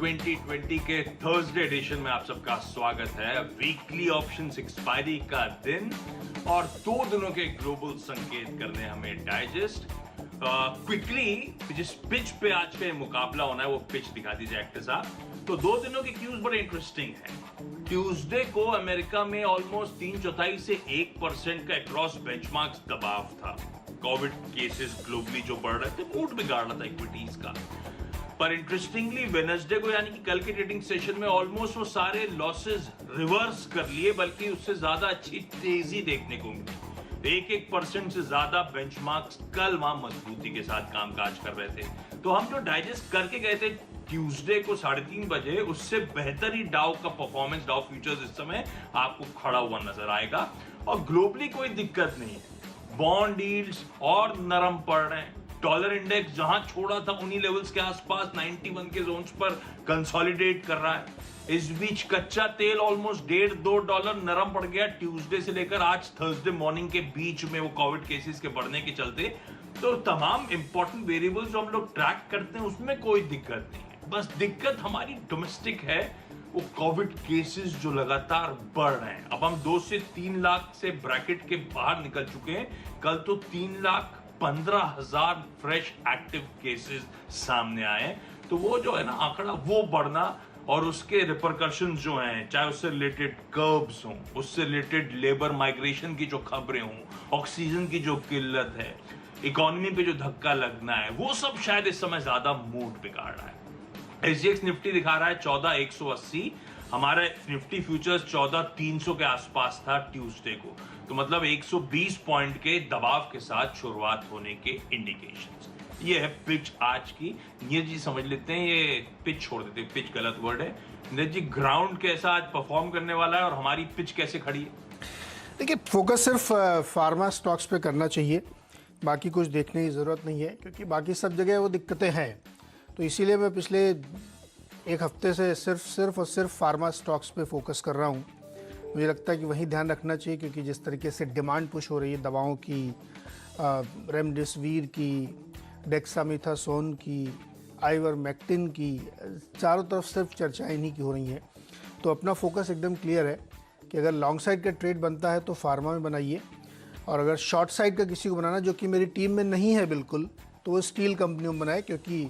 2020 के Thursday addition में आप सबका स्वागत है। वीकली ऑप्शंस एक्सपायरी का दिन और 2 दिनों के ग्लोबल संकेत करने हमें डाइजेस्ट। क्विकली जिस पिच पे आज का मुकाबला होना है वो पिच दिखा दीजिए एक्टर साहब। तो 2 दिनों के क्यूज बड़े इंटरेस्टिंग हैं। ट्यूसडे को अमेरिका में ऑलमोस्ट 3/4 से 1% का अक्रॉस बेंचमार्क्स दबाव था। कोविड केसेस ग्लोबली जो बढ़ रहे थे, मूड बिगाड़ रहा था इक्विटीज का। पर इंटरेस्टिंगली वेडनेसडे को यानी कि कल के ट्रेडिंग सेशन में ऑलमोस्ट वो सारे लॉसेस रिवर्स कर लिए, बल्कि उससे ज्यादा अच्छी तेजी देखने को मिली। 1% से ज्यादा बेंचमार्क्स कल वहां मजबूती के साथ कामकाज कर रहे थे। तो हम जो डाइजेस्ट करके गए थे ट्यूसडे को 3:30 बजे, उससे बेहतर ही डाउ का परफॉर्मेंस, डाउ फ्यूचर्स इस समय आपको खड़ा हुआ नजर आएगा। और ग्लोबली कोई दिक्कत नहीं है, बॉन्ड यील्ड्स और नरम पड़ रहे हैं। डॉलर इंडेक्स जहां छोड़ा था उन्हीं लेवल्स के आसपास 91 के जोन्स पर कंसोलिडेट कर रहा है। इस बीच कच्चा तेल ऑलमोस्ट $1.5-2 नरम पड़ गया ट्यूसडे से लेकर आज थर्सडे मॉर्निंग के बीच में, वो कोविड केसेस के बढ़ने के चलते। तो तमाम इंपॉर्टेंट वेरिएबल्स जो हम लोग ट्रैक करते हैं उसमें कोई दिक्कत नहीं है। बस दिक्कत हमारी डोमेस्टिक है, वो कोविड केसेस जो लगातार बढ़ रहे हैं। अब हम 2 से 3 लाख से ब्रैकेट के बाहर निकल चुके हैं। कल तो 3,15,000 फ्रेश एक्टिव केसेस सामने आए। तो वो जो है ना आंकड़ा, वो बढ़ना और उसके रिपरकशंस जो हैं, चाहे उससे रिलेटेड कर्व्स हों, उससे रिलेटेड लेबर माइग्रेशन की जो खबरें हों, ऑक्सीजन की जो किल्लत है, इकोनॉमी पे जो धक्का लगना है, वो सब शायद इस समय ज्यादा मूड बिगाड़ रहा है। SGX निफ्टी दिखा रहा है 14,180। हमारा निफ्टी फ्यूचर्स 14,300 के आसपास था ट्यूसडे को। तो मतलब 120 पॉइंट के दबाव के साथ शुरुआत होने के इंडिकेशंस। ये है पिच आज की। नीरज जी समझ लेते हैं, ये पिच छोड़ देते हैं, पिच गलत वर्ड है। नीरज जी, ग्राउंड कैसा आज परफॉर्म करने वाला है और हमारी पिच कैसे खड़ी है? देखिए, फोकस सिर्फ फार्मा स्टॉक्स पे करना चाहिए, बाकी कुछ देखने की ज़रूरत नहीं है, क्योंकि बाकी सब जगह वो दिक्कतें हैं। तो इसीलिए मैं पिछले 1 हफ्ते से सिर्फ और सिर्फ फार्मा स्टॉक्स पे फोकस कर रहा हूँ। मुझे लगता है कि वही ध्यान रखना चाहिए, क्योंकि जिस तरीके से डिमांड पुश हो रही है दवाओं की, रेमडेसिविर की, डेक्सामेथासोन की, आइवरमेक्टिन की, चारों तरफ सिर्फ चर्चाएं इन्हीं की हो रही हैं। तो अपना फोकस एकदम क्लियर है कि अगर लॉन्ग साइड का ट्रेड बनता है तो फार्मा में बनाइए, और अगर शॉर्ट साइड का किसी को बनाना, जो कि मेरी टीम में नहीं है बिल्कुल, तो वो स्टील कंपनियों में बनाए, क्योंकि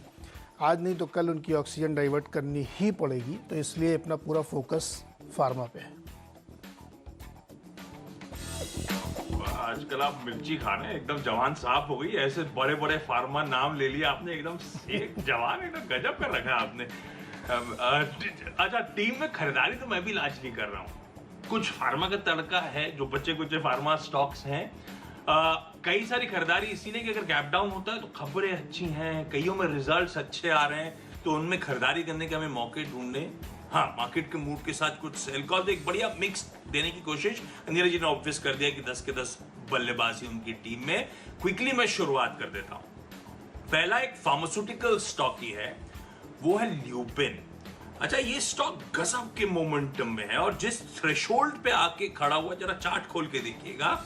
आज नहीं तो कल उनकी ऑक्सीजन डाइवर्ट करनी ही पड़ेगी। तो इसलिए अपना पूरा फोकस फार्मा पे है। आजकल आप मिर्ची खा रहे हैं, एकदम जवान साहब हो गई। ऐसे बड़े बड़े फार्मा नाम ले लिया आपने, एकदम एक जवान, एकदम गजब कर रखा है आपने। अच्छा, टीम में खरीदारी तो मैं भी लाज नहीं कर रहा हूँ। कुछ फार्मा का तड़का है, जो बच्चे कुछ फार्मा स्टॉक्स हैं। कई सारी खरीदारी इसीलिए कि अगर गैप डाउन होता है तो खबरें अच्छी हैं, कईयों में रिजल्ट्स अच्छे आ रहे हैं, तो उनमें खरीदारी करने के हमें मौके ढूंढने। हाँ, मार्केट के मूड के साथ कुछ सेल कॉल, एक बढ़िया मिक्स देने की कोशिश। नीरज जी ने ऑब्वियस कर दिया कि 10 के 10 बल्लेबाजी उनकी टीम में। क्विकली मैं शुरुआत कर देता हूं। पहला एक फार्मास्यूटिकल स्टॉक ही है, वो है ल्यूपिन। अच्छा, ये स्टॉक गजब के मोमेंटम में है और जिस थ्रेशोल्ड पे आके खड़ा हुआ, जरा चार्ट खोल के देखिएगा,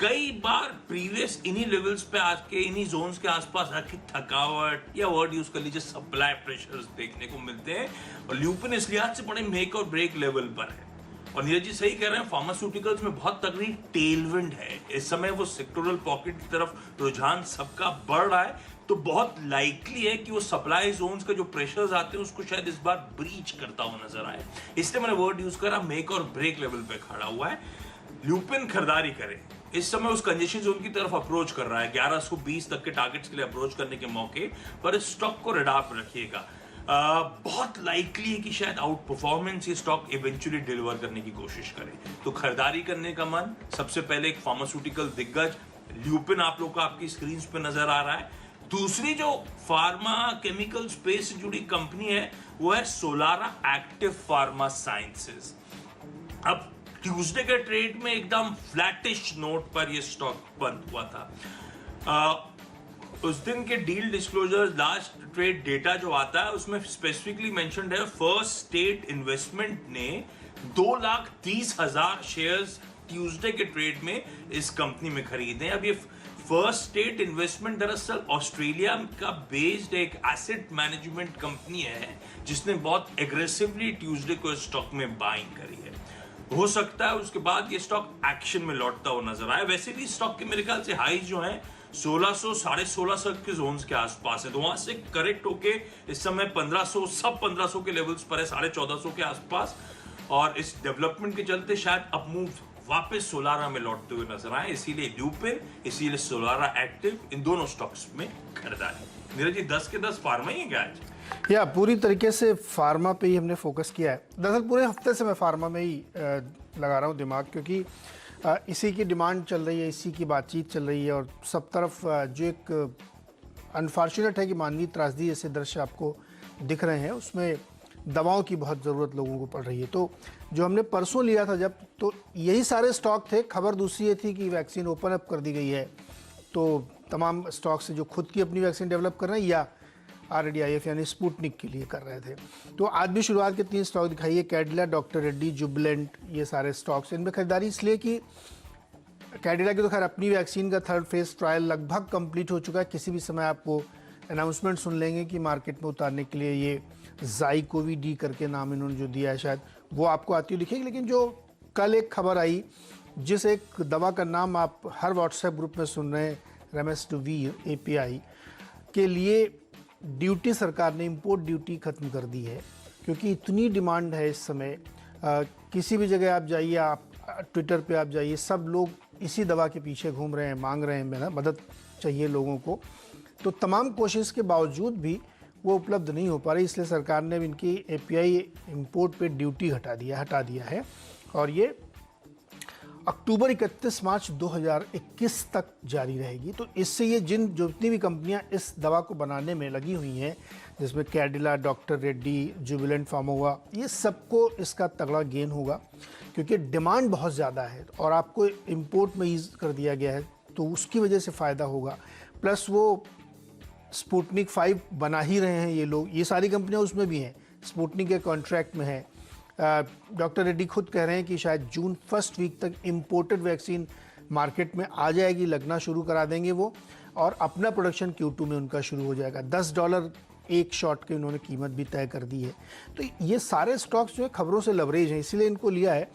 कई बार प्रीवियस इन्हीं लेवल्स पे आके, इन्हीं जोन्स के आसपास आके थकावट या वर्ड यूज कर लीजिए सप्लाई प्रेशर्स देखने को मिलते हैं। और ल्यूपिन इस लिहाज से बड़े मेक और ब्रेक लेवल पर है। और नीरज जी सही कह रहे हैं, फार्मास्यूटिकल्स में बहुत तगड़ी टेलविंड है इस समय। वो सेक्टोरल पॉकेट की तरफ रुझान सबका बढ़ रहा है, तो बहुत लाइकली है कि वो सप्लाई जोन्स का जो प्रेशर्स आते हैं उसको शायद इस बार ब्रीच करता हुआ नजर आए। इसलिए मैंने वर्ड यूज करा, मेक और ब्रेक लेवल पे खड़ा हुआ है। ल्यूपिन खरीदारी करें, इस समय उस कंजेशन जोन की तरफ अप्रोच कर रहा है। 1120 तक के टारगेट्स के लिए अप्रोच करने के मौके पर इस स्टॉक को रेडार पर रखिएगा। बहुत लाइकली है कि शायद आउट परफॉर्मेंस ये स्टॉक इवेंचुअली डिलीवर करने की कोशिश करे। तो खरीदारी करने का मन, सबसे पहले एक फार्मास्यूटिकल दिग्गज ल्यूपिन आप लोग का आपकी स्क्रीन पे नजर आ रहा है। दूसरी जो फार्मा केमिकल स्पेस से जुड़ी कंपनी है वो है सोलारा एक्टिव फार्मा साइंसेज। अब ट्यूसडे के ट्रेड में एकदम फ्लैटिश नोट पर यह स्टॉक बंद हुआ था। उस दिन के deal disclosure, last trade data जो आता है उसमें स्पेसिफिकली मेंशन्ड है, फर्स्ट स्टेट इन्वेस्टमेंट ने 2,30,000 शेयर्स ट्यूसडे के ट्रेड में इस कंपनी में खरीदे। अब ये फर्स्ट स्टेट इन्वेस्टमेंट दरअसल ऑस्ट्रेलिया का बेस्ड एक एसेट मैनेजमेंट कंपनी है जिसने बहुत एग्रेसिवली ट्यूसडे को स्टॉक में बाइंग करी है। हो सकता है उसके बाद ये स्टॉक एक्शन में लौटता हुआ नजर आए। वैसे भी स्टॉक के मेरे ख्याल से हाई जो है 1600 1650 के जोन्स के आसपास है, तो वहां से करेक्ट होके इस समय 1500 सब 1500 के लेवल्स पर है, 1450 के आसपास। और इस डेवलपमेंट के चलते शायद अप मूव वापस सोलारा में लौटते हुए नजर आए, इसीलिए ल्यूपिन, इसीलिए सोलारा एक्टिव, इन दोनों स्टॉक्स में खरीदारी। नीरज जी 10 के 10 फार्मा ही है क्या आज? या पूरी तरीके से फार्मा पे ही हमने फोकस किया है। दरअसल पूरे हफ्ते से मैं फार्मा में ही लगा रहा हूँ दिमाग, क्योंकि इसी की डिमांड चल रही है, इसी की बातचीत चल रही है और सब तरफ जो एक अनफॉर्चुनेट है कि मानवीय त्रासदी जैसे दृश्य आपको दिख रहे हैं, उसमें दवाओं की बहुत ज़रूरत लोगों को पड़ रही है। तो जो हमने परसों लिया था जब, तो यही सारे स्टॉक थे। खबर दूसरी ये थी कि वैक्सीन ओपन अप कर दी गई है, तो तमाम स्टॉक से जो खुद की अपनी वैक्सीन डेवलप कर रहे हैं या RDIF यानी स्पुतनिक के लिए कर रहे थे। तो आज भी शुरुआत के 3 स्टॉक दिखाई है, कैडिला, डॉक्टर रेड्डी, जुबिलेंट, ये सारे स्टॉक्स। इनमें खरीदारी इसलिए कि कैडिला की तो खैर अपनी वैक्सीन का 3rd फेज ट्रायल लगभग कंप्लीट हो चुका है। किसी भी समय आप वो अनाउंसमेंट सुन लेंगे कि मार्केट में उतारने के लिए ये ज़ाइकोवी-डी करके नाम इन्होंने जो दिया है, शायद वो आपको आती हुई दिखेगी। लेकिन जो कल एक खबर आई, जिस एक दवा का नाम आप हर व्हाट्सएप ग्रुप में सुन रहे हैं, रेमडेसिविर API के लिए ड्यूटी सरकार ने इंपोर्ट ड्यूटी ख़त्म कर दी है, क्योंकि इतनी डिमांड है इस समय। किसी भी जगह आप जाइए, आप ट्विटर पे आप जाइए, सब लोग इसी दवा के पीछे घूम रहे हैं, मांग रहे हैं, मदद चाहिए लोगों को। तो तमाम कोशिश के बावजूद भी वो उपलब्ध नहीं हो पा रही, इसलिए सरकार ने इनकी API इंपोर्ट पे ड्यूटी हटा दिया है और ये अक्टूबर 31 मार्च 2021 तक जारी रहेगी। तो इससे ये जितनी भी कंपनियां इस दवा को बनाने में लगी हुई हैं, जिसमें कैडिला, डॉक्टर रेड्डी, जुबिलेंट फार्मा हुआ, ये सबको इसका तगड़ा गेन होगा, क्योंकि डिमांड बहुत ज़्यादा है और आपको इंपोर्ट में ईज कर दिया गया है, तो उसकी वजह से फ़ायदा होगा। प्लस वो स्पुतनिक 5 बना ही रहे हैं ये लोग, ये सारी कंपनियां उसमें भी हैं, स्पुतनिक के कॉन्ट्रैक्ट में है। डॉक्टर रेड्डी खुद कह रहे हैं कि शायद जून फर्स्ट वीक तक इम्पोर्टेड वैक्सीन मार्केट में आ जाएगी, लगना शुरू करा देंगे वो, और अपना प्रोडक्शन Q2 में उनका शुरू हो जाएगा। $10 एक शॉट की उन्होंने कीमत भी तय कर दी है। तो ये सारे स्टॉक्स जो है खबरों से लवरेज हैं, इसीलिए इनको लिया है।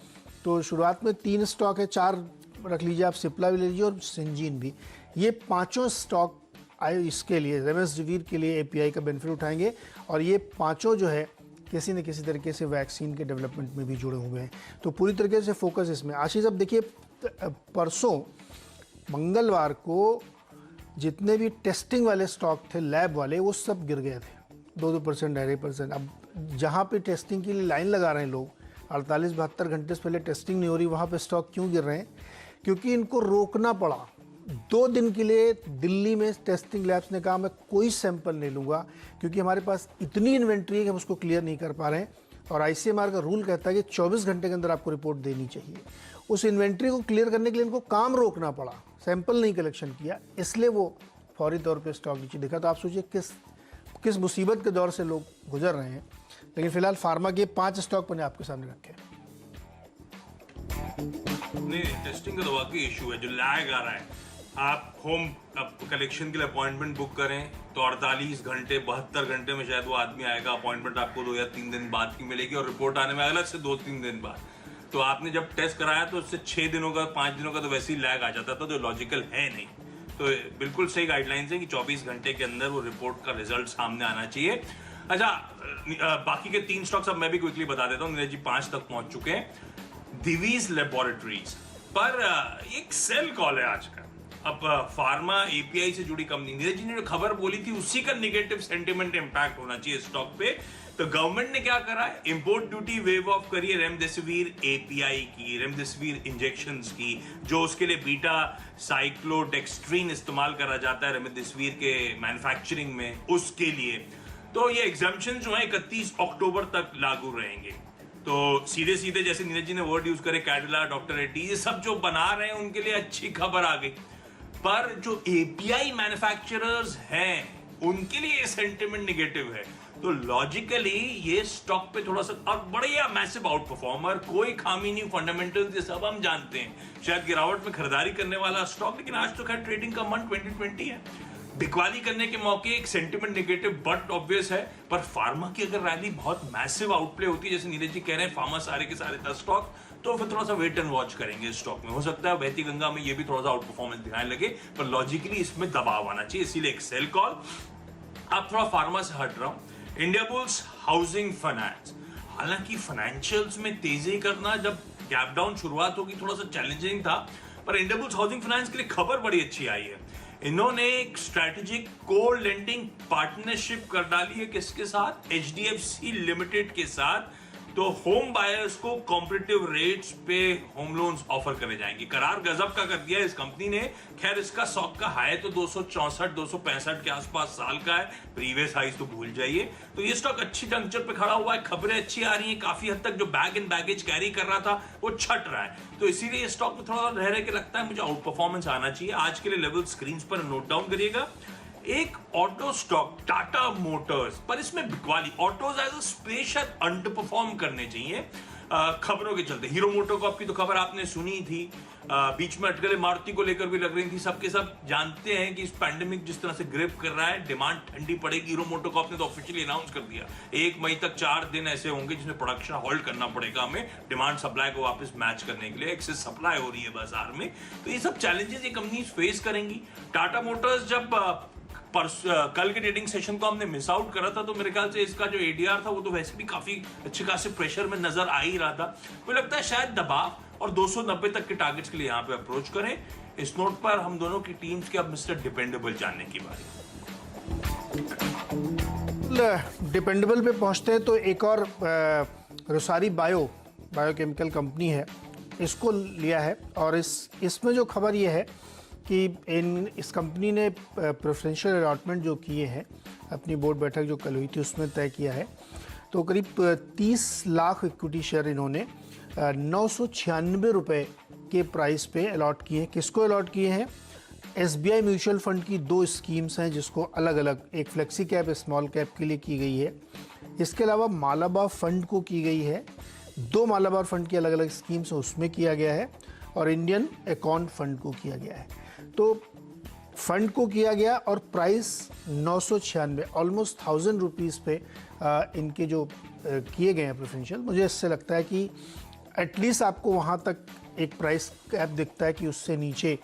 तो शुरुआत में 3 स्टॉक है, 4 रख लीजिए आप, सिप्ला भी ले लीजिए और सिंजीन भी। ये पाँचों स्टॉक आए इसके लिए, रेमडेसिविर के लिए API का बेनिफिट उठाएंगे, और ये पाँचों जो है किसी न किसी तरीके से वैक्सीन के डेवलपमेंट में भी जुड़े हुए हैं। तो पूरी तरीके से फोकस इसमें। आशीष, अब देखिए परसों मंगलवार को जितने भी टेस्टिंग वाले स्टॉक थे, लैब वाले, वो सब गिर गए थे 2-2%, 2.5%। अब जहाँ पे टेस्टिंग के लिए लाइन लगा रहे हैं लोग, 48-72 घंटे से पहले टेस्टिंग नहीं हो रही, वहाँ पे स्टॉक क्यों गिर रहे हैं? क्योंकि इनको रोकना पड़ा। 2 दिन के लिए दिल्ली में टेस्टिंग लैब्स ने कहा मैं कोई सैंपल नहीं लूँगा, क्योंकि हमारे पास इतनी इन्वेंट्री है कि हम उसको क्लियर नहीं कर पा रहे हैं, और ICMR का रूल कहता है कि 24 घंटे के अंदर आपको रिपोर्ट देनी चाहिए। उस इन्वेंट्री को क्लियर करने के लिए इनको काम रोकना पड़ा, सैंपल नहीं कलेक्शन किया, इसलिए वो फौरी तौर पे स्टॉक नीचे दिखा। तो आप सोचिए किस मुसीबत के दौर से लोग गुजर रहे हैं। लेकिन फिलहाल फार्मा के 5 स्टॉक मैंने आपके सामने रखे हैं। नहीं, टेस्टिंग का तो वाकई इशू है, जो लैग आ रहा है। आप होम कलेक्शन के लिए अपॉइंटमेंट बुक करें तो 48 घंटे 72 घंटे में शायद वो आदमी आएगा। अपॉइंटमेंट आपको 2 या 3 दिन बाद की मिलेगी और रिपोर्ट आने में अलग से 2-3 दिन बाद। तो आपने जब टेस्ट कराया तो उससे 6 दिनों का 5 दिनों का तो वैसे ही लैग आ जाता था, जो लॉजिकल है नहीं। तो बिल्कुल सही गाइडलाइंस है कि 24 घंटे के अंदर वो रिपोर्ट का रिजल्ट सामने आना चाहिए। अच्छा, बाकी के 3 स्टॉक्स अब मैं भी क्विकली बता देता हूँ। नीरज जी 5 तक पहुंच चुके हैं। दिवीज लेबोरेटरीज पर एक सेल कॉल है आज का। अब फार्मा API से जुड़ी कंपनी, नीरज जी ने जो खबर बोली थी उसी का निगेटिव सेंटिमेंट इंपैक्ट होना चाहिए स्टॉक पे। तो गवर्नमेंट ने क्या करा है, इंपोर्ट ड्यूटी वेव ऑफ करी है रेमडेसिविर API की, रेमडेसिविर इंजेक्शंस की, जो उसके लिए बीटा साइक्लोडेक्स्ट्रीन इस्तेमाल करा जाता है रेमडेसिविर के मैन्युफैक्चरिंग में, उसके लिए। तो ये एग्जम्पशन जो है 31 अक्टूबर तक लागू रहेंगे। तो सीधे सीधे जैसे नीरज जी ने वर्ड यूज करे, कैडिला, डॉक्टर रेड्डी, ये सब जो बना रहे हैं उनके लिए अच्छी खबर आ गई। पर जो API मैन्युफैक्चरर्स हैं उनके लिए ये सेंटिमेंट निगेटिव है। तो लॉजिकली ये स्टॉक पे थोड़ा सा, और बढ़िया मैसिव आउट परफॉर्मर, कोई खामी नहीं, फंडामेंटल्स ये सब हम जानते हैं, शायद गिरावट में खरीदारी करने वाला स्टॉक, लेकिन आज तो खैर ट्रेडिंग का मंथ 2020 है, बिकवाली करने के मौके, एक सेंटिमेंट नेगेटिव बट ऑब्वियस है। पर फार्मा की अगर रैली बहुत मैसिव आउटप्ले होती है, जैसे नीरज जी कह रहे हैं, फार्मा सारे के सारे 10 स्टॉक, तो फिर थोड़ा सा वेट एंड वॉच करेंगे इस स्टॉक में। हो सकता है बहती गंगा में ये भी थोड़ा सा आउट परफॉर्मेंस दिखाने लगे, पर लॉजिकली इसमें दबाव आना चाहिए, इसीलिए एक सेल कॉल। अब थोड़ा फार्मा से हट रहा हूं, इंडियाबुल्स हाउसिंग फाइनेंस, हालांकि फाइनेंशियल्स में तेजी करना जब गैप डाउन शुरुआत होगी थोड़ा सा चैलेंजिंग था, पर इंडियाबुल्स हाउसिंग फाइनेंस के लिए खबर बड़ी अच्छी आई है। इन्होंने एक स्ट्रैटेजिक कोर लेंडिंग पार्टनरशिप कर डाली है, किसके साथ? HDFC लिमिटेड के साथ। तो होम बायर्स को कॉम्पिटिटिव रेट्स पे होम लोन्स ऑफर करे जाएंगे। करार गजब का कर दिया है इस कंपनी ने। खैर इसका स्टॉक का हाई तो 264-265 के आसपास साल का है, प्रीवियस हाईज तो भूल जाइए। तो ये स्टॉक अच्छी जंक्चर पे खड़ा हुआ है, खबरें अच्छी आ रही हैं, काफी हद तक जो बैग एंड बैगेज कैरी कर रहा था वो छट रहा है, तो इसीलिए ये स्टॉक में थोड़ा रह के लगता है मुझे आउट परफॉर्मेंस आना चाहिए। आज के लिए लेवल स्क्रीन पर नोट डाउन करिएगा। एक ऑटो स्टॉक टाटा मोटर्स, पर इसमें बिकवाली, ऑटोज एज अ स्पेस शायद अंडर परफॉर्म करने चाहिए खबरों के चलते। हीरो मोटो कॉप की तो खबर आपने सुनी थी, बीच में अटकलें मारुति को लेकर भी लग रही थी। सबके सब जानते हैं कि इस पैंडेमिक जिस तरह से ग्रिप कर रहा है, डिमांड ठंडी पड़ेगी। हीरो मोटो कॉप ने तो ऑफिशियली अनाउंस कर दिया 1 मई तक 4 दिन ऐसे होंगे जिसमें प्रोडक्शन होल्ड करना पड़ेगा हमें, डिमांड सप्लाई को वापस मैच करने के लिए। एक्सेस सप्लाई हो रही है बाजार में, तो ये सब चैलेंजेस ये कंपनीज फेस करेंगी। टाटा मोटर्स जब कल के ट्रेडिंग सेशन को हमने मिस आउट करा था, तो मेरे ख्याल से इसका जो ADR था वो तो वैसे भी काफी अच्छे खासे प्रेशर में नजर आ ही रहा था। मुझे लगता है शायद दबाव और 290 तक के टारगेट्स के लिए यहाँ पे अप्रोच करें। इस नोट पर हम दोनों की टीम्स के अब मिस्टर डिपेंडेबल जानने की बारी। डिपेंडेबल पे पहुंचते हैं तो एक और रोसारी बायोकेमिकल कंपनी है, इसको लिया है। और इसमें जो खबर ये है कि इस कंपनी ने प्रेफरेंशियल अलॉटमेंट जो किए हैं, अपनी बोर्ड बैठक जो कल हुई थी उसमें तय किया है, तो करीब 30 लाख इक्विटी शेयर इन्होंने 996 रुपये के प्राइस पे अलॉट किए हैं। किसको अलॉट किए हैं? SBI म्यूचुअल फंड की 2 स्कीम्स हैं जिसको अलग अलग, एक फ्लेक्सी कैप स्मॉल कैप के लिए की गई है, इसके अलावा मालाबार फंड को की गई है, 2 मालाबार फंड की अलग अलग स्कीम्स हैं उसमें किया गया है, और इंडियन अकाउंट फंड को किया गया है। तो फंड को किया गया और प्राइस 996, ऑलमोस्ट 1000 रुपीज़ पे इनके जो किए गए हैं प्रेफरेंशियल। मुझे इससे लगता है कि एटलीस्ट आपको वहाँ तक एक प्राइस कैप दिखता है कि उससे नीचे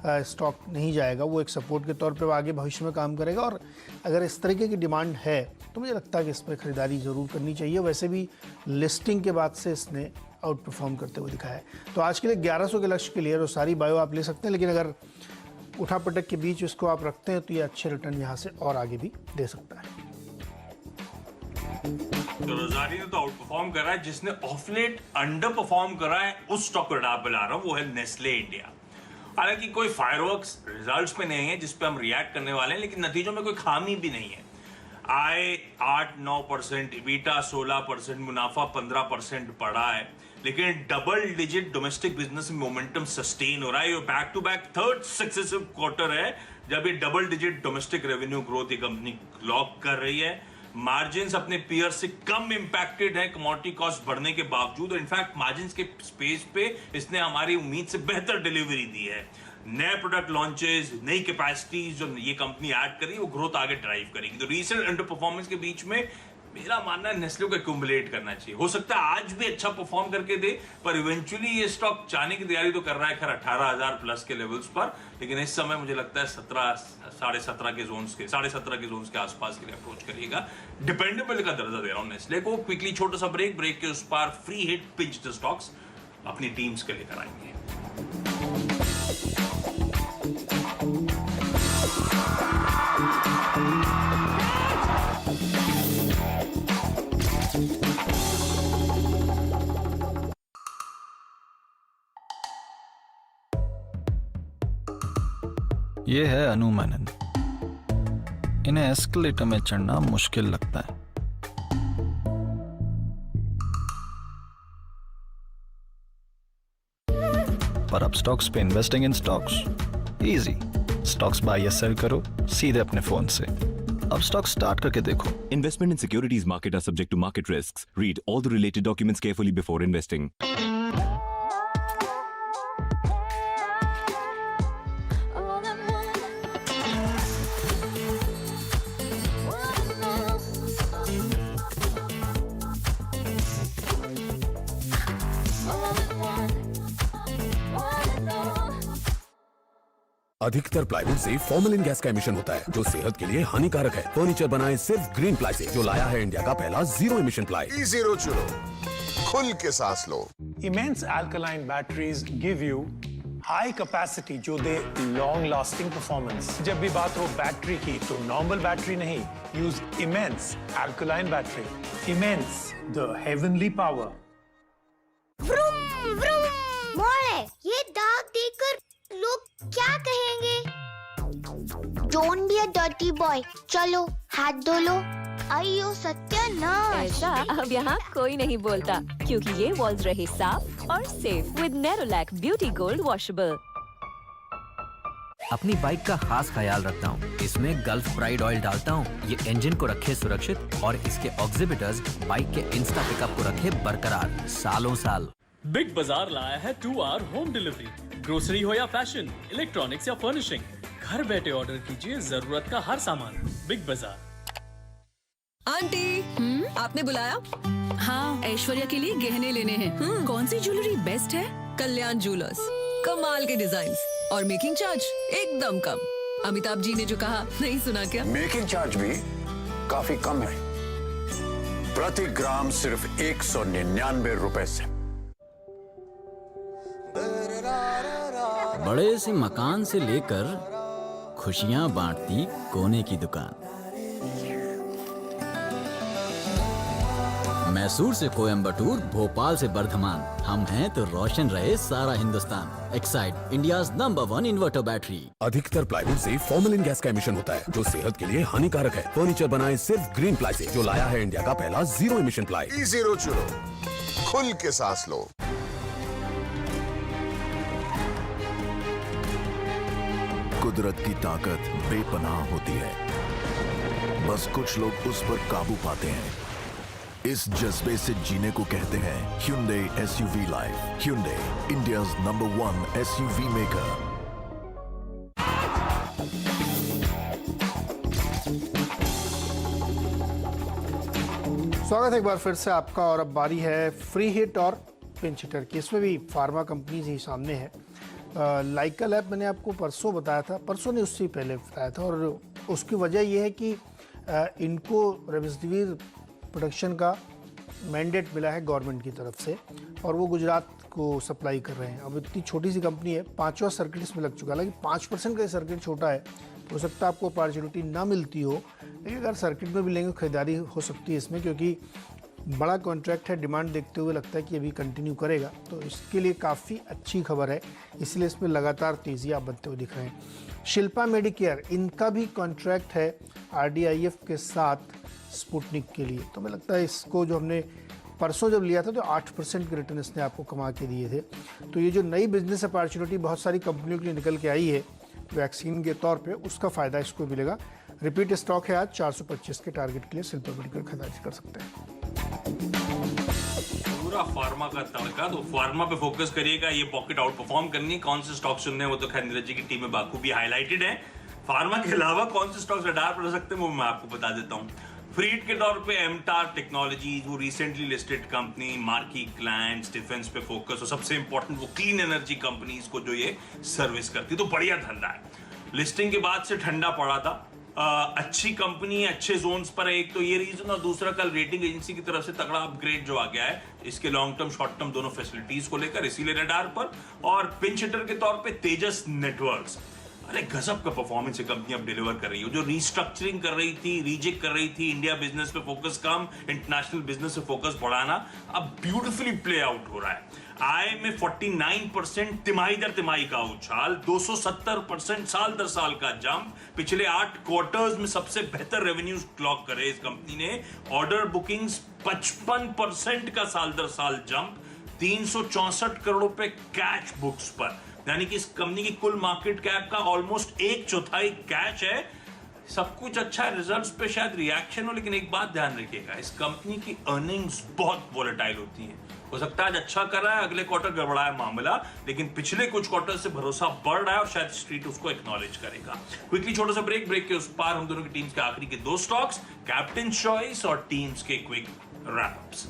स्टॉक नहीं जाएगा, वो एक सपोर्ट के तौर पे आगे भविष्य में काम करेगा। और अगर इस तरीके की डिमांड है तो मुझे लगता है कि इस पर खरीदारी ज़रूर करनी चाहिए। वैसे भी लिस्टिंग के बाद से इसने आउट परफॉर्म करते हुए दिखाया है। तो आज के लिए 1100 के लक्ष्य के लिए रोसारी बायो आप ले सकते हैं, लेकिन अगर उठापटक के बीच इसको आप रखते हैं तो ये अच्छे रिटर्न यहाँ से और आगे भी दे सकता है। तो रोजारी ने तो आउट परफॉर्म करा है, जिसने ऑफ लेट अंडर परफॉर्म करा है उस स्टॉक को डाल ला रहा हूं, वो है नेस्ले इंडिया। हालांकि कोई फायरवर्क्स रिजल्ट्स पे नहीं है जिस पे हम रिएक्ट करने वाले हैं, लेकिन नतीजों में कोई खामी भी नहीं है। आय 8-9%, EBITDA 16%, मुनाफा 15% बढ़ा है, लेकिन डबल डिजिट डोमेस्टिक बिजनेस में मोमेंटम सस्टेन हो रहा है। ये back to back 3rd successive quarter है जब ये double digit domestic revenue growth ये कंपनी क्लॉक कर रही है। मार्जिन्स अपने पीयर से कम इंपैक्टेड है कमोडिटी कॉस्ट बढ़ने के बावजूद, और इनफैक्ट मार्जिन्स के स्पेस पे इसने हमारी उम्मीद से बेहतर डिलीवरी दी है। नए प्रोडक्ट लॉन्चेस, नई कैपेसिटीज जो ये कंपनी ऐड करी वो ग्रोथ आगे ड्राइव करेगी। तो रीसेंट अंडर परफॉर्मेंस के बीच में मेरा मानना है नेस्ले को एक्यूमुलेट करना चाहिए। हो सकता है आज भी अच्छा परफॉर्म करके दे, पर इवेंचुअली ये स्टॉक जाने की तैयारी तो कर रहा है खैर 18,000 प्लस के लेवल्स पर, लेकिन इस समय मुझे लगता है 17.5 के जोन्स के आसपास के लिए अप्रोच करिएगा। डिपेंडेबल का दर्जा दे रहा हूं नेस्ले को। क्विकली छोटा सा ब्रेक के उस पार free hit pitch the stocks अपनी टीम्स के लेकर आएंगे। ये है अनु मेनन। इन्हें एस्केलेटर में चढ़ना मुश्किल लगता है। पर अब स्टॉक्स पे investing in stocks easy. Stocks buy या सेल करो सीधे अपने फोन से, अब स्टॉक स्टार्ट करके देखो। Investment in securities market are subject to market risks. Read all the related documents carefully before investing. अधिकतर प्लाईवुड से फॉर्मेलिन गैस का एमिशन होता है जो सेहत के लिए हानिकारक है। फर्नीचर बनाए सिर्फ ग्रीन प्लाई से, जो लाया है इंडिया का पहला जीरो एमिशन प्लाई। E0 चुनो, खुल के सांस लो। Immense alkaline batteries give you high capacity जो दे long lasting performance। जब भी बात हो बैटरी की तो नॉर्मल बैटरी नहीं, use Immense alkaline battery। Immense, the heavenly power। Vroom vroom मोड़े, ये दाग देखकर लोग क्या कहेंगे? Don't be a dirty boy। चलो हाथ धो लो। अयो सत्यानाश। ऐसा अब यहाँ कोई नहीं बोलता क्योंकि ये वॉल्स रहे साफ और safe with Nerolac beauty gold washable. अपनी बाइक का खास ख्याल रखता हूँ। इसमें गल्फ प्राइड ऑयल डालता हूँ। ये इंजन को रखे सुरक्षित और इसके ऑक्सीबिटर्स बाइक के इंस्टा पिकअप को रखे बरकरार सालों साल। बिग बाजार लाया है 2 आवर होम डिलीवरी। ग्रोसरी हो या फैशन, इलेक्ट्रॉनिक्स या फर्निशिंग, घर बैठे ऑर्डर कीजिए जरूरत का हर सामान। बिग बाजार। आंटी, आपने बुलाया? हाँ, ऐश्वर्या के लिए गहने लेने हैं। कौन सी ज्वेलरी बेस्ट है? कल्याण ज्वेलर्स। कमाल के डिजाइन और मेकिंग चार्ज एकदम कम। अमिताभ जी ने जो कहा, नहीं सुना क्या? मेकिंग चार्ज भी काफी कम है, प्रति ग्राम सिर्फ 199 रुपए से। बड़े से मकान से लेकर खुशियां बांटती कोने की दुकान। मैसूर से कोयम्बटूर, भोपाल से बर्धमान, हम हैं तो रोशन रहे सारा Hindustan. Exide, India's number 1 inverter battery. अधिकतर प्लाईवुड से फॉर्मेलिन गैस का एमिशन होता है जो सेहत के लिए हानिकारक है। फर्नीचर बनाए सिर्फ ग्रीन प्लाई से, जो लाया है इंडिया का पहला जीरो एमिशन प्लाई। E0 चुनो, खुल के सांस लो। कुदरत की ताकत बेपनाह होती है, बस कुछ लोग उस पर काबू पाते हैं। इस जज्बे से जीने को कहते हैं Hyundai SUV Life। Hyundai, India's #1 SUV maker। स्वागत है एक बार फिर से आपका। और अब बारी है फ्री हिट और पिंच हिटर की। इसमें भी फार्मा कंपनीज ही सामने है। लाइका लैब मैंने आपको परसों बताया था, परसों ने उससे पहले बताया था, और उसकी वजह यह है कि इनको रेमडेसिविर प्रोडक्शन का मैंडेट मिला है गवर्नमेंट की तरफ से, और वो गुजरात को सप्लाई कर रहे हैं। अब इतनी छोटी सी कंपनी है, 5वां सर्किट इसमें लग चुका है। हालांकि 5% का सर्किट छोटा है, हो सकता है आपको अपॉर्चुनिटी ना मिलती हो, लेकिन अगर सर्किट में भी लेंगे खरीदारी हो सकती है इसमें, क्योंकि बड़ा कॉन्ट्रैक्ट है। डिमांड देखते हुए लगता है कि अभी कंटिन्यू करेगा, तो इसके लिए काफ़ी अच्छी खबर है। इसलिए इसमें लगातार तेज़ी आप बनते हुए दिख रहे हैं। शिल्पा मेडिकेयर, इनका भी कॉन्ट्रैक्ट है RDIF के साथ स्पुतनिक के लिए। तो मुझे लगता है इसको जो हमने परसों जब लिया था तो 8% के रिटर्न इसने आपको कमा के दिए थे। तो ये जो नई बिजनेस अपॉर्चुनिटी बहुत सारी कंपनियों के लिए निकल के आई है वैक्सीन के तौर पे, उसका फ़ायदा इसको मिलेगा। रिपीट स्टॉक है आज 425 के टारगेट के लिए शिल्पा मेडिकेयर खरीदारी कर सकते हैं। पूरा फार्मा का तड़का, तो फार्मा पे फोकस करिएगा। ये पॉकेट आउट परफॉर्म करनी है। कौन से स्टॉक सुनने हैं वो तो खैर नीरज जी की टीम में बाखूबी हाईलाइटेड है। फार्मा के अलावा कौन से स्टॉक्स रडार पर रख सकते हैं वो मैं आपको बता देता हूँ। फ्रीट के तौर पे एमटार टेक्नोलॉजीज, वो recently listed company, marquee clients, defence पे फोकस, और सबसे इंपॉर्टेंट वो क्लीन एनर्जी कंपनीज को जो ये सर्विस करती, तो बढ़िया धंधा है। लिस्टिंग के बाद से ठंडा पड़ा था। अच्छी कंपनी, अच्छे जोन्स पर है, एक तो ये रीजन, और दूसरा कल रेटिंग एजेंसी की तरफ से तगड़ा अपग्रेड जो आ गया है इसके लॉन्ग टर्म शॉर्ट टर्म दोनों फैसिलिटीज को लेकर, इसीलिए रडार पर। और पिंच हिटर के तौर पे तेजस नेटवर्क्स, अरे गजब का परफॉर्मेंस ये कंपनी अब डिलीवर कर रही है। जो रीस्ट्रक्चरिंग कर रही थी, रीजेक्ट कर रही थी, इंडिया बिजनेस पे फोकस कम, इंटरनेशनल बिजनेस पे फोकस बढ़ाना, अब ब्यूटीफुली प्ले आउट हो रहा है। आय में 49% तिमाही दर तिमाही का उछाल, 270% साल दर साल का जंप, पिछले 8 क्वार्टर्स में सबसे बेहतर रेवेन्यूज क्लॉक करे इस कंपनी ने। ऑर्डर बुकिंग्स 55% का साल दर साल जंप, 364 करोड़ रुपए कैश बुक्स पर, यानी कि इस कंपनी की कुल मार्केट कैप का ऑलमोस्ट 1/4 कैश है। सब कुछ अच्छा है, रिजल्ट्स पे शायद रिएक्शन हो, लेकिन एक बात ध्यान रखिएगा, इस कंपनी की अर्निंग्स बहुत वोलेटाइल होती हैं। हो सकता है आज अच्छा कर रहा है, अगले क्वार्टर गड़बड़ा है मामला, लेकिन पिछले कुछ क्वार्टर से भरोसा बढ़ रहा है और शायद स्ट्रीट उसको एक्नॉलेज करेगा। क्विकली छोटा सा ब्रेक के उस पार हम दोनों की टीम्स के आखिरी के 2 स्टॉक्स, कैप्टन चॉइस और टीम्स के क्विक रैप्स।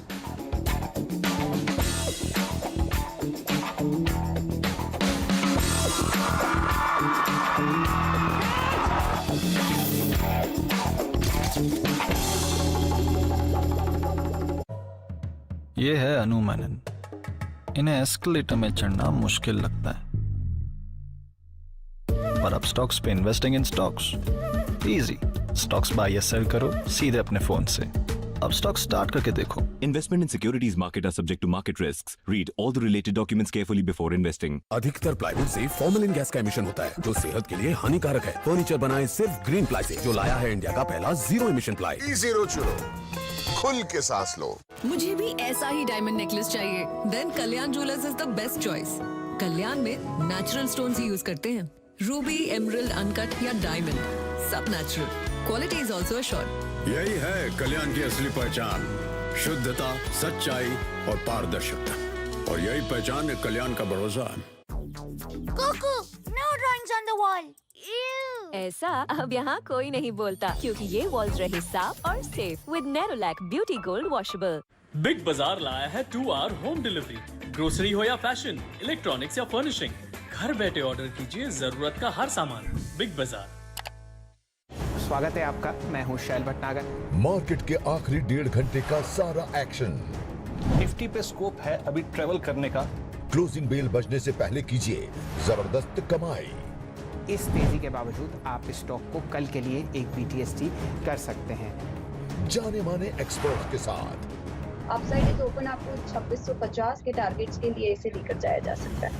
ये है अनु मेनन। इन्हें एस्केलेटर में चढ़ना मुश्किल लगता है, पर अब स्टॉक्स पे investing in stocks easy. Stocks buy या सेल करो सीधे अपने फोन से। अब स्टॉक स्टार्ट करके देखो। Investment in securities market are subject to market risks. Read all the related documents carefully before investing. अधिकतर प्लाईवुड से फॉर्मलिन गैस का एमिशन होता है, जो सेहत के लिए हानिकारक है। फर्नीचर बनाए सिर्फ ग्रीन प्लाई से, जो लाया है इंडिया का पहला 0 एमिशन प्लाई। E0 चुनो, खुल के सांस लो। मुझे भी ऐसा ही डायमंड नेकलेस चाहिए। Then Kalyan jewellers is the best choice. Kalyan में नेचुरल स्टोन्स ही यूज करते हैं। रूबी, एमरल्ड, अनकट या डायमंड, सब natural. Quality is also assured. यही है कल्याण की असली पहचान, शुद्धता, सच्चाई और पारदर्शिता। और यही पहचान है कल्याण का भरोसा। Kuku, no drawings on the wall. Ew. ऐसा अब यहाँ कोई नहीं बोलता, क्योंकि ये वॉल्स रहे साफ और safe with Nerolac beauty gold washable. Big बाजार लाया है 2 hour होम डिलीवरी। ग्रोसरी हो या फैशन, इलेक्ट्रॉनिक्स या फर्निशिंग, घर बैठे ऑर्डर कीजिए जरूरत का हर सामान। बिग बाजार। स्वागत है आपका, मैं हूं शैल भटनागर। मार्केट के आखिरी 1.5 घंटे का सारा एक्शन। निफ्टी पे स्कोप है अभी ट्रेवल करने का। क्लोजिंग बेल बजने से पहले कीजिए जबरदस्त कमाई। इस तेजी के बावजूद आप इस स्टॉक को कल के लिए एक BTST कर सकते हैं, जाने माने एक्सपर्ट के साथ। अपसाइड इज ओपन, आपको 2650 के टारगेट्स के लिए इसे लेकर जाया जा सकता है।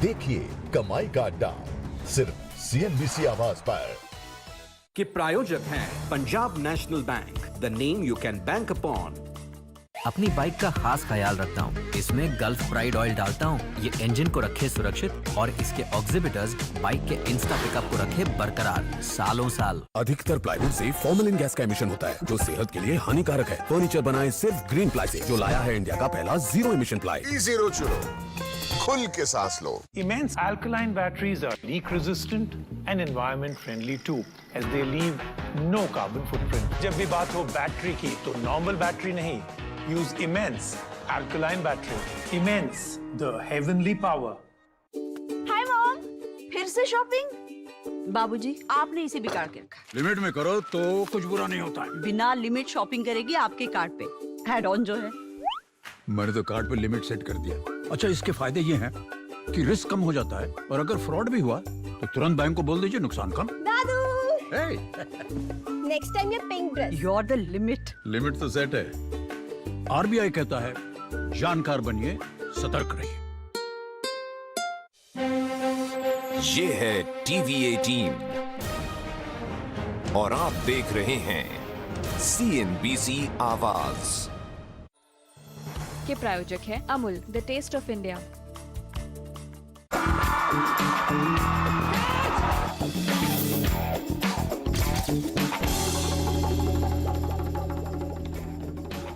देखिए कमाई का अड्डा सिर्फ CNBC आवाज पर। के प्रायोजक हैं Punjab national bank, the name you can bank upon. अपनी बाइक का खास ख्याल रखता हूँ। इसमें गल्फ प्राइड ऑयल डालता हूँ, ये इंजन को रखे सुरक्षित और इसके ऑक्सीबिटर्स बाइक के इंस्टा पिकअप को रखे बरकरार सालों साल। अधिकतर प्लाईवुड से फॉर्मलिन गैस का एमिशन होता है, जो सेहत के लिए हानिकारक है। फर्नीचर बनाए सिर्फ ग्रीन प्लाई से, जो लाया है इंडिया का पहला 0 एमिशन प्लाई। E0 चुनो, खुल के सांस लो। Immense alkaline batteries are leak resistant and environment friendly too, as they leave no carbon footprint. जब भी बात हो बैटरी की, तो नॉर्मल बैटरी नहीं, use Immense alkaline battery. Immense, the heavenly power. Hi mom, फिर से शॉपिंग? बाबूजी, आपने इसे बिगाड़ के रखा। लिमिट में करो तो कुछ बुरा नहीं होता है। बिना लिमिट शॉपिंग करेगी आपके कार्ड पे। एड ऑन जो है, मैंने तो कार्ड पे लिमिट सेट कर दिया। अच्छा, इसके फायदे ये हैं कि रिस्क कम हो जाता है, और अगर फ्रॉड भी हुआ तो तुरंत बैंक को बोल दीजिए, नुकसान कम। दादू, नेक्स्ट टाइम ये pink dress. You are the limit. Limit तो सेट है। RBI कहता है, जानकार बनिए, सतर्क रहिए। ये है TVA टीम और आप देख रहे हैं CNBC आवाज। के प्रायोजक है Amul, the taste of India.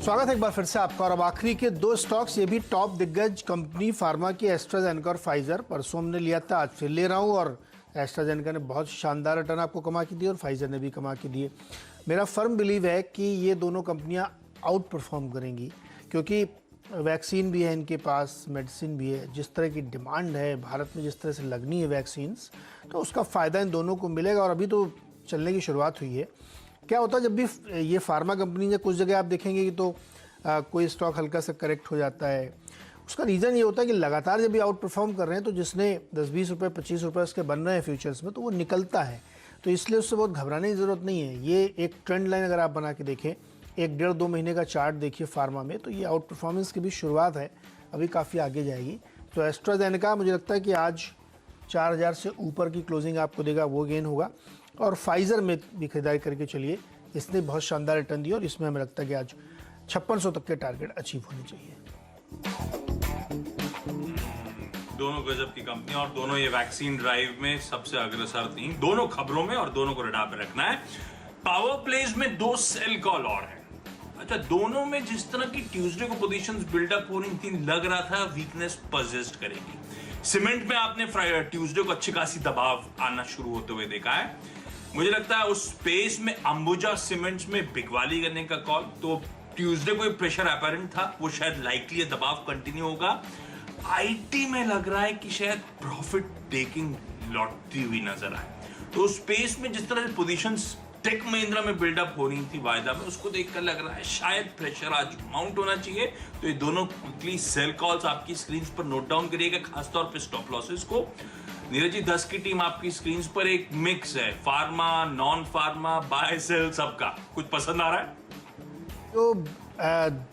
स्वागत है एक बार फिर से आपका। और अब आखिरी के 2 स्टॉक्स, ये भी टॉप दिग्गज कंपनी फार्मा की, एस्ट्राजेनेका और फाइजर। परसों हमने लिया था, आज फिर ले रहा हूँ, और एस्ट्राजेनेका ने बहुत शानदार रिटर्न आपको कमा के दिए और फाइजर ने भी कमा के दिए। मेरा फर्म बिलीव है कि ये दोनों कंपनियां आउट परफॉर्म करेंगी, क्योंकि वैक्सीन भी है इनके पास, मेडिसिन भी है। जिस तरह की डिमांड है भारत में, जिस तरह से लगनी है वैक्सीन्स, तो उसका फ़ायदा इन दोनों को मिलेगा। और अभी तो चलने की शुरुआत हुई है। क्या होता है जब भी ये फार्मा कंपनी है, कुछ जगह आप देखेंगे कि तो कोई स्टॉक हल्का सा करेक्ट हो जाता है। उसका रीज़न ये होता है कि लगातार जब भी आउट परफॉर्म कर रहे हैं, तो जिसने 10-20 रुपये 25 रुपये उसके बन रहे हैं फ्यूचर्स में, तो वो निकलता है। तो इसलिए उससे बहुत घबराने की ज़रूरत नहीं है। ये एक ट्रेंड लाइन अगर आप बना के देखें, 1-1.5-2 महीने का चार्ट देखिए फार्मा में, तो ये आउट परफॉर्मेंस की भी शुरुआत है, अभी काफ़ी आगे जाएगी। तो एस्ट्राजेनेका मुझे लगता है कि आज 4000 से ऊपर की क्लोजिंग आपको देगा, वो गेन होगा। और फाइजर में भी खरीदारी करके चलिए, इसने बहुत शानदार रिटर्न दिया और इसमें हमें लगता है कि आज 5600 तक के टारगेट अचीव होने चाहिए। दोनों गजब की कंपनी और दोनों ये वैक्सीन ड्राइव में सबसे अग्रसर थी, दोनों खबरों में, और दोनों को रडार पे रखना है। पावर प्लेज में 2 सेल कॉल और है। अच्छा, दोनों में जिस तरह की ट्यूसडे को पोजीशंस बिल्डअप हो रही थी, लग रहा था वीकनेस परसिस्ट करेगी। सीमेंट में आपने ट्यूसडे को अच्छी खासी दबाव आना शुरू होते हुए देखा है। मुझे लगता है उस स्पेस में अंबुजा सीमेंट्स में बिगवाली करने का कॉल, तो ट्यूसडे को प्रेशर अपैरेंट था, वो शायद लाइकली दबाव कंटिन्यू होगा। आईटी में लग रहा है कि शायद प्रॉफिट टेकिंग लौटती हुई नजर आए, तो स्पेस में जिस तरह से पोजीशंस टेक महिंद्रा में बिल्डअप हो रही थी वायदा में, उसको देखकर लग रहा है शायद प्रेशर आज माउंट होना चाहिए। तो ये दोनों क्विकली सेल कॉल्स आपकी स्क्रीन पर नोट डाउन करिएगा, खासतौर पे स्टॉप लॉसेस को। नीरज जी, 10 की टीम आपकी स्क्रीन पर एक मिक्स है, pharma, non pharma, buy sell, सबका कुछ पसंद आ रहा है? तो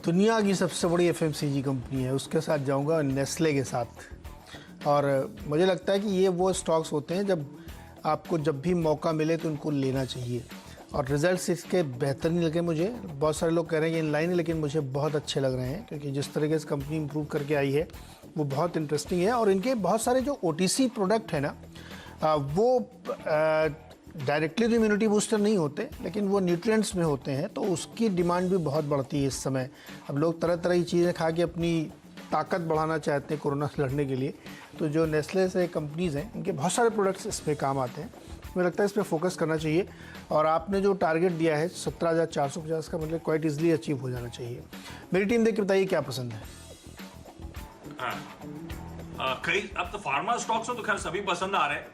दुनिया की सबसे बड़ी एफएमसीजी कंपनी है, उसके साथ जाऊंगा नेस्ले के साथ। और मुझे लगता है कि ये वो स्टॉक्स होते हैं जब आपको जब भी मौका मिले तो उनको लेना चाहिए। और रिजल्ट्स इसके बेहतर नहीं लगे मुझे। बहुत सारे लोग कह रहे हैं कि इनलाइन है, लेकिन मुझे बहुत अच्छे लग रहे हैं, क्योंकि जिस तरीके से कंपनी इंप्रूव करके आई है वो बहुत इंटरेस्टिंग है। और इनके बहुत सारे जो OTC प्रोडक्ट है ना, वो डायरेक्टली तो इम्यूनिटी बूस्टर नहीं होते, लेकिन वो न्यूट्रिएंट्स में होते हैं, तो उसकी डिमांड भी बहुत बढ़ती है इस समय। अब लोग तरह तरह की चीज़ें खा के अपनी ताकत बढ़ाना चाहते हैं कोरोना से लड़ने के लिए। तो जो नेस्ले से कंपनीज़ हैं, इनके बहुत सारे प्रोडक्ट्स इसमें काम आते हैं। मुझे लगता है इस पर फोकस करना चाहिए। और आपने जो टारगेट दिया है 17,450 का, मतलब क्वाइट इजीली अचीव हो जाना चाहिए। मेरी टीम देख के बताइए क्या पसंद है। कई अब तो फार्मा स्टॉक्स तो खैर सभी पसंद आ रहे हैं,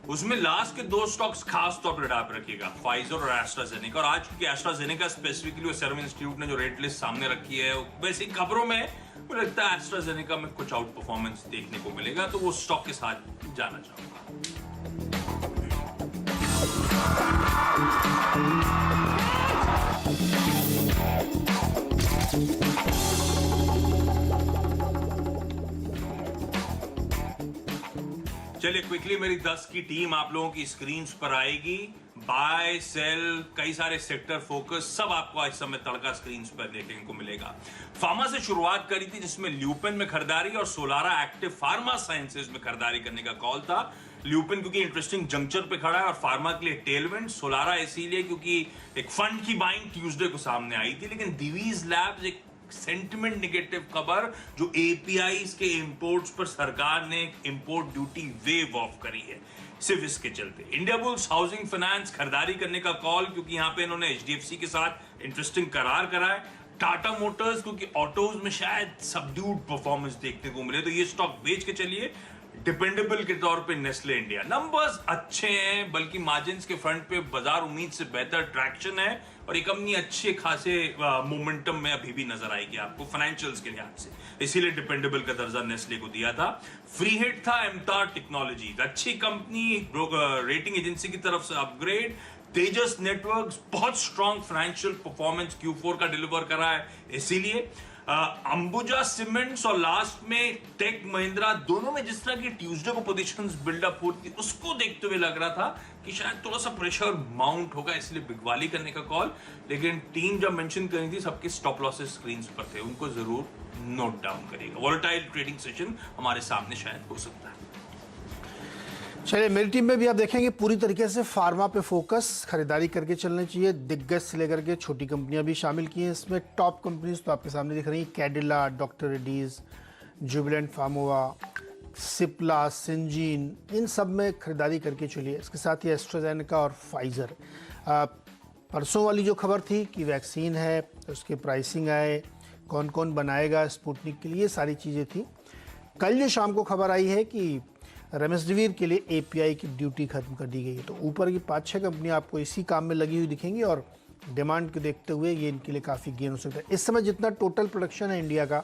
उसमें लास्ट के 2 स्टॉक्स खास तौर पर रडार पर रखिएगा, फाइजर और एस्ट्राजेनेका। और आज क्योंकि एस्ट्राजेनेका स्पेसिफिकली सीरम इंस्टीट्यूट ने जो रेट लिस्ट सामने रखी है, वैसे खबरों में मुझे लगता है एस्ट्राजेनेका में कुछ आउट परफॉर्मेंस देखने को मिलेगा, तो वो स्टॉक के साथ जाना चाहूंगा। चलिए क्विकली मेरी 10 की टीम आप लोगों की स्क्रीन्स पर आएगी। बाय सेल, कई सारे सेक्टर फोकस, सब आपको आज समय तड़का स्क्रीन्स पर देखने को मिलेगा। फार्मा से शुरुआत करी थी, जिसमें ल्यूपिन में खरीदारी और सोलारा एक्टिव फार्मा साइंसेज में खरीदारी करने का कॉल था। ल्यूपिन क्योंकि इंटरेस्टिंग जंक्चर पे खड़ा है और फार्मा के लिए टेलविंड, सोलारा इसीलिए क्योंकि एक फंड की बाइंग ट्यूसडे को सामने आई थी। लेकिन दिवीज लैब्स एक सेंटिमेंट नेगेटिव खबर, जो APIs के इंपोर्ट्स पर सरकार ने इंपोर्ट ड्यूटी वेव ऑफ करी है, सिर्फ इसके चलते। इंडिया बुल्स हाउसिंग फाइनेंस खरीदारी करने का कॉल, क्योंकि यहाँ पे इन्होंने HDFC के साथ इंटरेस्टिंग करार करा है। टाटा मोटर्स क्योंकि ऑटोज में शायद सबड्यूड परफॉर्मेंस देखने को मिले, तो ये स्टॉक बेच के चलिए। डिपेंडेबल के तौर पे नेस्ले इंडिया, नंबर्स अच्छे हैं, बल्कि मार्जिन्स के फ्रंट पे बाजार उम्मीद से बेहतर ट्रैक्शन है, और ये कंपनी अच्छे खासे मोमेंटम में अभी भी नजर आएगी आपको फाइनेंशियल्स के लिहाज से, इसीलिए डिपेंडेबल का दर्जा नेस्ले को दिया था। फ्री हिट था एमतार टेक्नोलॉजी, अच्छी कंपनी, रेटिंग एजेंसी की तरफ से अपग्रेड। तेजस नेटवर्क्स बहुत स्ट्रॉन्ग फाइनेंशियल परफॉर्मेंस Q4 का डिलीवर करा है, इसीलिए। अंबुजा सीमेंट्स और लास्ट में टेक महिंद्रा, दोनों में जिस तरह की ट्यूसडे को पोजीशंस बिल्डअप होती, उसको देखते हुए लग रहा था कि शायद थोड़ा सा प्रेशर माउंट होगा, इसलिए बिगवाली करने का कॉल। लेकिन टीम जब मेंशन करी थी, सबके स्टॉप लॉसेस स्क्रीन्स पर थे, उनको जरूर नोट डाउन करिएगा। वॉलेटाइल ट्रेडिंग सेशन हमारे सामने शायद हो सकता है। चलिए मेरी टीम में भी आप देखेंगे पूरी तरीके से फार्मा पे फोकस, खरीदारी करके चलना चाहिए। दिग्गज से लेकर के छोटी कंपनियां भी शामिल की हैं इसमें। टॉप कंपनीज तो आपके सामने दिख रही हैं, कैडिला, डॉक्टर रेड्डीज, जुबिलेंट फार्मोवा, सिप्ला, सिंजीन, इन सब में खरीदारी करके चलिए। इसके साथ ही एस्ट्राजेनेका और फाइजर। परसों वाली जो खबर थी कि वैक्सीन है, उसके प्राइसिंग आए, कौन कौन बनाएगा स्पुतनिक के लिए, सारी चीज़ें थी। कल जो शाम को खबर आई है कि रेमडेसिविर के लिए API की ड्यूटी खत्म कर दी गई है, तो ऊपर की 5-6 कंपनियां आपको इसी काम में लगी हुई दिखेंगी, और डिमांड को देखते हुए ये इनके लिए काफ़ी गेन हो सकता है। इस समय जितना टोटल प्रोडक्शन है इंडिया का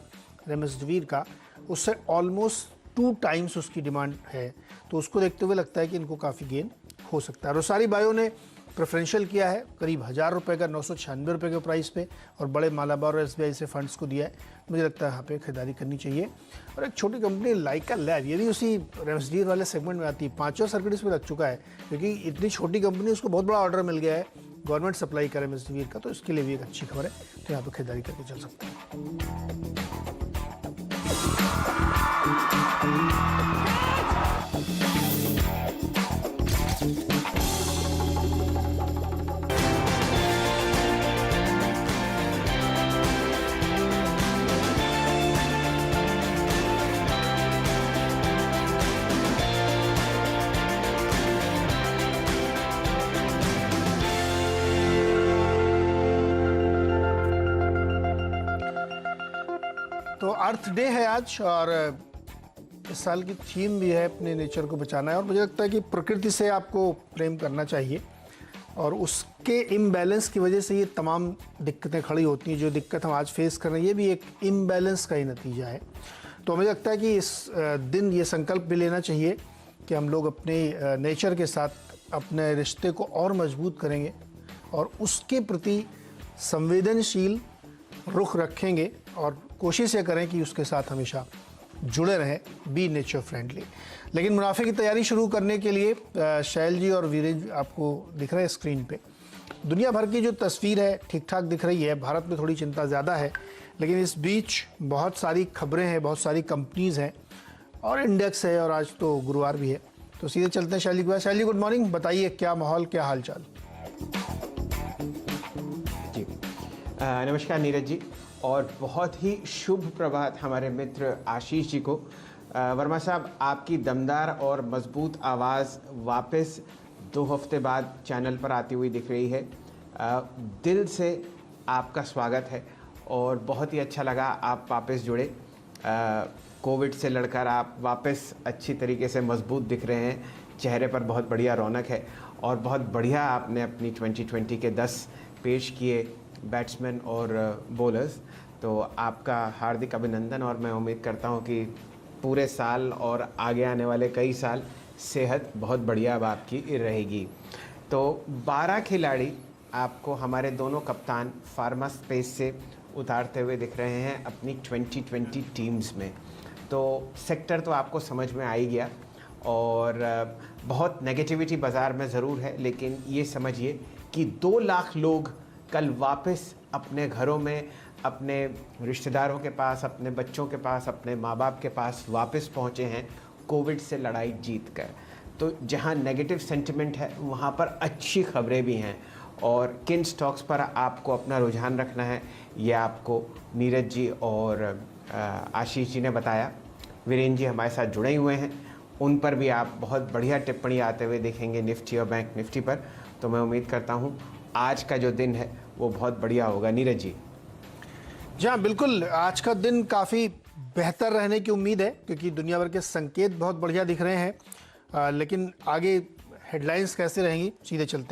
रेमडेसिविर का, उससे ऑलमोस्ट 2 टाइम्स उसकी डिमांड है, तो उसको देखते हुए लगता है कि इनको काफ़ी गेन हो सकता है। रोसारी बायो ने प्रेफरेंशियल किया है करीब 1000 रुपये का 996 रुपये के प्राइस पे, और बड़े मालाबार और SBI से फंड्स को दिया है। मुझे लगता है यहाँ पे खरीदारी करनी चाहिए। और एक छोटी कंपनी लाइका लैब, ये भी उसी रेमडेसिविर वाले सेगमेंट में आती है, 5वां सर्किट इसमें लग चुका है, क्योंकि इतनी छोटी कंपनी, उसको बहुत बड़ा ऑर्डर मिल गया है गवर्नमेंट सप्लाई का रेमडेसिविर का, तो इसके लिए भी एक अच्छी खबर है, तो यहाँ पर खरीदारी करके चल सकते हैं। तो अर्थ डे है आज और इस साल की थीम भी है अपने नेचर को बचाना है। और मुझे लगता है कि प्रकृति से आपको प्रेम करना चाहिए और उसके इम्बैलेंस की वजह से ये तमाम दिक्कतें खड़ी होती हैं। जो दिक्कत हम आज फेस कर रहे हैं ये भी एक इम्बैलेंस का ही नतीजा है। तो मुझे लगता है कि इस दिन ये संकल्प भी लेना चाहिए कि हम लोग अपने नेचर के साथ अपने रिश्ते को और मजबूत करेंगे और उसके प्रति संवेदनशील रुख रखेंगे और कोशिश ये करें कि उसके साथ हमेशा जुड़े रहें, बी नेचर फ्रेंडली। लेकिन मुनाफे की तैयारी शुरू करने के लिए शैल जी और वीरेंद्र आपको दिख रहे हैं स्क्रीन पे। दुनिया भर की जो तस्वीर है ठीक ठाक दिख रही है, भारत में थोड़ी चिंता ज़्यादा है, लेकिन इस बीच बहुत सारी खबरें हैं, बहुत सारी कंपनीज़ हैं और इंडेक्स है और आज तो गुरुवार भी है। तो सीधे चलते हैं शैल जी के पास। शैल जी गुड मॉर्निंग, बताइए क्या माहौल, क्या हालचाल? जी नमस्कार नीरज जी और बहुत ही शुभ प्रभात हमारे मित्र आशीष जी को। वर्मा साहब, आपकी दमदार और मजबूत आवाज़ वापस 2 हफ्ते बाद चैनल पर आती हुई दिख रही है। दिल से आपका स्वागत है और बहुत ही अच्छा लगा आप वापस जुड़े। कोविड से लड़कर आप वापस अच्छी तरीके से मजबूत दिख रहे हैं, चेहरे पर बहुत बढ़िया रौनक है और बहुत बढ़िया आपने अपनी 2020 के 10 पेश किए बैट्समैन और बॉलर्स। तो आपका हार्दिक अभिनंदन और मैं उम्मीद करता हूं कि पूरे साल और आगे आने वाले कई साल सेहत बहुत बढ़िया अब आपकी रहेगी। तो 12 खिलाड़ी आपको हमारे दोनों कप्तान फार्मा स्पेस से उतारते हुए दिख रहे हैं अपनी 2020 टीम्स में। तो सेक्टर तो आपको समझ में आ ही गया और बहुत नेगेटिविटी बाज़ार में ज़रूर है, लेकिन ये समझिए कि 2 लाख लोग कल वापस अपने घरों में, अपने रिश्तेदारों के पास, अपने बच्चों के पास, अपने माँ बाप के पास वापस पहुँचे हैं कोविड से लड़ाई जीत कर। तो जहाँ नेगेटिव सेंटिमेंट है वहाँ पर अच्छी खबरें भी हैं और किन स्टॉक्स पर आपको अपना रुझान रखना है ये आपको नीरज जी और आशीष जी ने बताया। वीरेंद्र जी हमारे साथ जुड़े हुए हैं, उन पर भी आप बहुत बढ़िया टिप्पणी आते हुए देखेंगे निफ्टी और बैंक निफ्टी पर। तो मैं उम्मीद करता हूँ आज का जो दिन है वो बहुत बढ़िया होगा। नीरज जी। जी हाँ बिल्कुल, आज का दिन काफ़ी बेहतर रहने की उम्मीद है क्योंकि दुनिया भर के संकेत बहुत बढ़िया दिख रहे हैं। लेकिन आगे हेडलाइंस कैसे रहेंगी, सीधे चलते हैं।